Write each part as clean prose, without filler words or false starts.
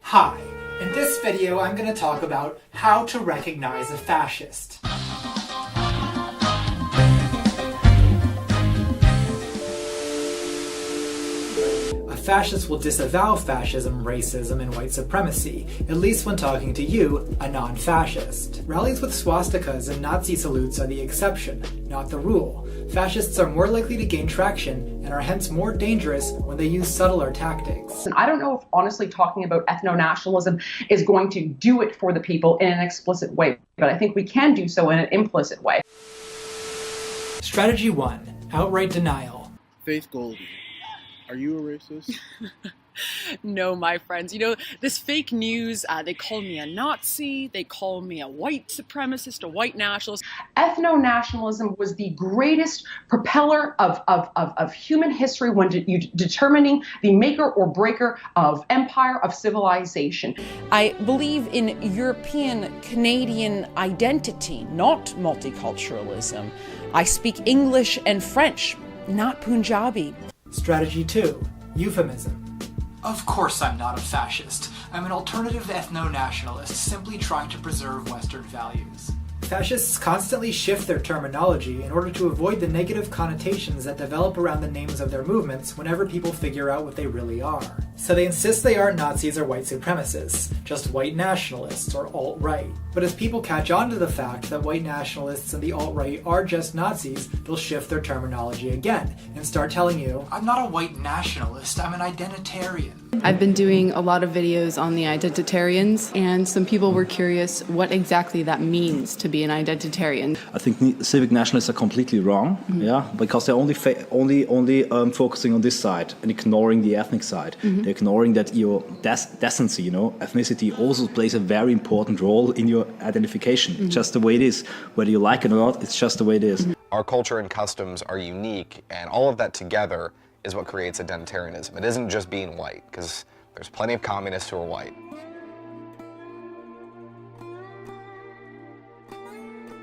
Hi, in this video I'm going to talk about how to recognize a fascist. A fascist will disavow fascism, racism, and white supremacy, at least when talking to you, a non-fascist. Rallies with swastikas and Nazi salutes are the exception, not the rule. Fascists are more likely to gain traction and are hence more dangerous when they use subtler tactics. I don't know if honestly talking about ethno-nationalism is going to do it for the people in an explicit way, but I think we can do so in an implicit way. Strategy 1. Outright denial. Faith Goldie, are you a racist? No, my friends. You know, this fake news, they call me a Nazi, they call me a white supremacist, a white nationalist. Ethno-nationalism was the greatest propeller of human history when determining the maker or breaker of empire, of civilization. I believe in European Canadian identity, not multiculturalism. I speak English and French, not Punjabi. Strategy 2. Euphemism. Of course I'm not a fascist. I'm an alternative ethno-nationalist simply trying to preserve Western values. Fascists constantly shift their terminology in order to avoid the negative connotations that develop around the names of their movements whenever people figure out what they really are. So they insist they aren't Nazis or white supremacists, just white nationalists or alt-right. But as people catch on to the fact that white nationalists and the alt-right are just Nazis, they'll shift their terminology again and start telling you, I'm not a white nationalist, I'm an identitarian. I've been doing a lot of videos on the identitarians, and some people were curious what exactly that means to be an identitarian. I think civic nationalists are completely wrong, yeah, because they're only focusing on this side and ignoring the ethnic side. They're ignoring that your decency, you know, ethnicity also plays a very important role in your identification. It's just the way it is. Whether you like it or not, it's just the way it is. Our culture and customs are unique, and all of that together is what creates identitarianism. It isn't just being white, because there's plenty of communists who are white.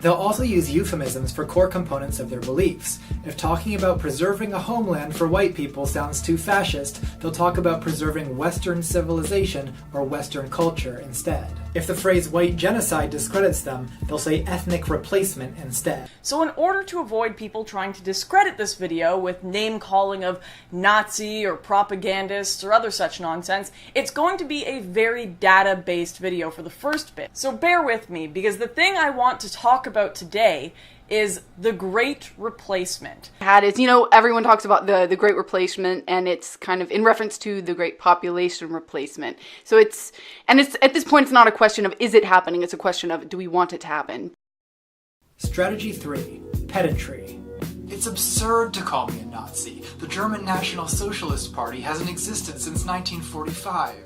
They'll also use euphemisms for core components of their beliefs. If talking about preserving a homeland for white people sounds too fascist, they'll talk about preserving Western civilization or Western culture instead. If the phrase white genocide discredits them, they'll say ethnic replacement instead. So in order to avoid people trying to discredit this video with name-calling of Nazi or propagandists or other such nonsense, it's going to be a very data-based video for the first bit. So bear with me, because the thing I want to talk about today is the Great Replacement. You know, everyone talks about the Great Replacement, and it's kind of in reference to the Great Population Replacement. So it's at this point, it's not a question of is it happening, it's a question of do we want it to happen. Strategy 3. Pedantry. It's absurd to call me a Nazi. The German National Socialist Party hasn't existed since 1945.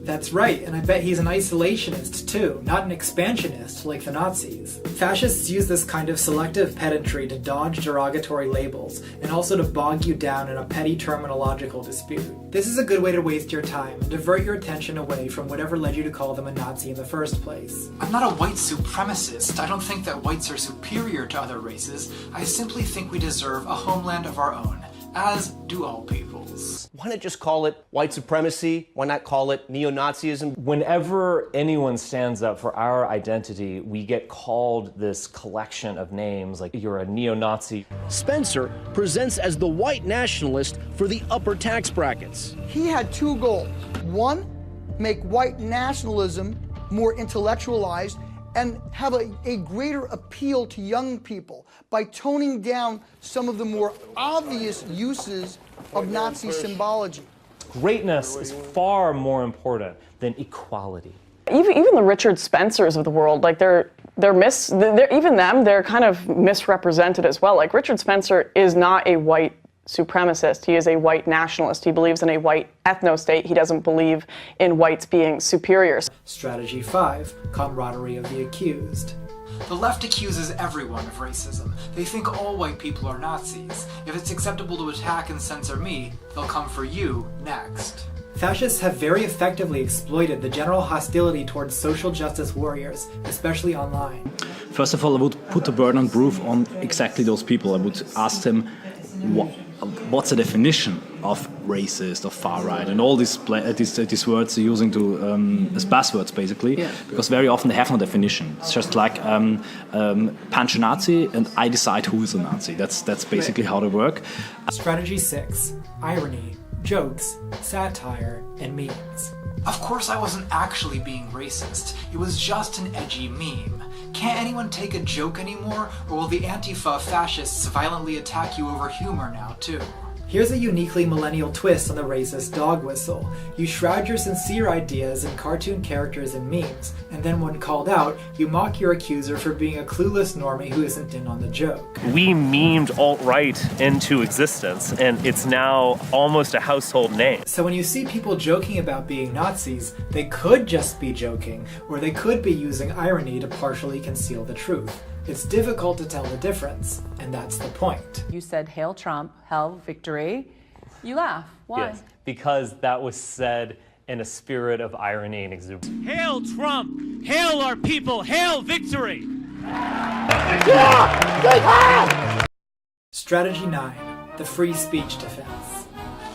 That's right, and I bet he's an isolationist too, not an expansionist like the Nazis. Fascists use this kind of selective pedantry to dodge derogatory labels, and also to bog you down in a petty terminological dispute. This is a good way to waste your time and divert your attention away from whatever led you to call them a Nazi in the first place. I'm not a white supremacist. I don't think that whites are superior to other races. I simply think we deserve a homeland of our own, as do all peoples. Why not just call it white supremacy? Why not call it neo-Nazism? Whenever anyone stands up for our identity, we get called this collection of names, like you're a neo-Nazi. Spencer presents as the white nationalist for the upper tax brackets. He had two goals. One, make white nationalism more intellectualized and have a greater appeal to young people by toning down some of the more obvious uses of Nazi symbology. Greatness is far more important than equality. Even the Richard Spencers of the world, like they're kind of misrepresented as well. Like Richard Spencer is not a white supremacist. He is a white nationalist. He believes in a white ethno-state. He doesn't believe in whites being superiors. Strategy 5. Camaraderie of the accused. The left accuses everyone of racism. They think all white people are Nazis. If it's acceptable to attack and censor me, they'll come for you next. Fascists have very effectively exploited the general hostility towards social justice warriors, especially online. First of all, I would put the burden of proof on exactly those people. I would ask them, what's the definition of racist, of far right, and all these words they're using to as buzzwords basically, because very often they have no definition. It's just like punch a Nazi and I decide who is a Nazi. That's basically how they work. Strategy 6: irony, jokes, satire, and memes. Of course I wasn't actually being racist. It was just an edgy meme. Can't anyone take a joke anymore, or will the Antifa fascists violently attack you over humor now, too? Here's a uniquely millennial twist on the racist dog whistle. You shroud your sincere ideas in cartoon characters and memes, and then when called out, you mock your accuser for being a clueless normie who isn't in on the joke. We memed alt-right into existence, and it's now almost a household name. So when you see people joking about being Nazis, they could just be joking, or they could be using irony to partially conceal the truth. It's difficult to tell the difference, and that's the point. You said, "Hail Trump, hail victory." You laugh. Why? Yes, because that was said in a spirit of irony and exuberance. Hail Trump! Hail our people! Hail victory! Strategy 9: the free speech defense.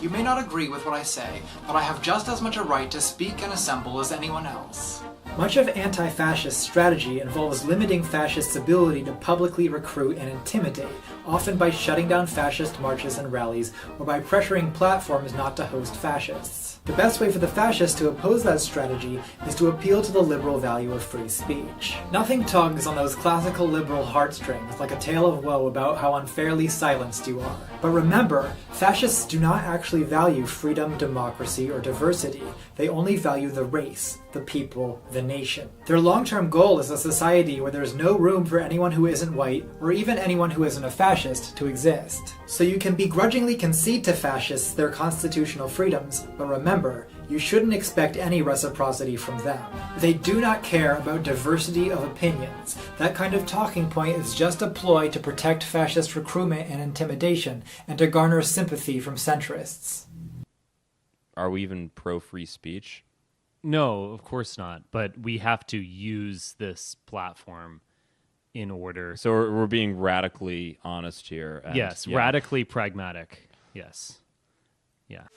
You may not agree with what I say, but I have just as much a right to speak and assemble as anyone else. Much of anti-fascist strategy involves limiting fascists' ability to publicly recruit and intimidate, often by shutting down fascist marches and rallies, or by pressuring platforms not to host fascists. The best way for the fascists to oppose that strategy is to appeal to the liberal value of free speech. Nothing tugs on those classical liberal heartstrings like a tale of woe about how unfairly silenced you are. But remember, fascists do not actually value freedom, democracy, or diversity. They only value the race, the people, the nation. Their long-term goal is a society where there's no room for anyone who isn't white, or even anyone who isn't a fascist, to exist. So you can begrudgingly concede to fascists their constitutional freedoms, but remember, you shouldn't expect any reciprocity from them. They do not care about diversity of opinions. That kind of talking point is just a ploy to protect fascist recruitment and intimidation, and to garner sympathy from centrists. Are we even pro-free speech? No, of course not. But we have to use this platform in order. So we're being radically honest here. Yes, radically pragmatic. Yes. Yeah.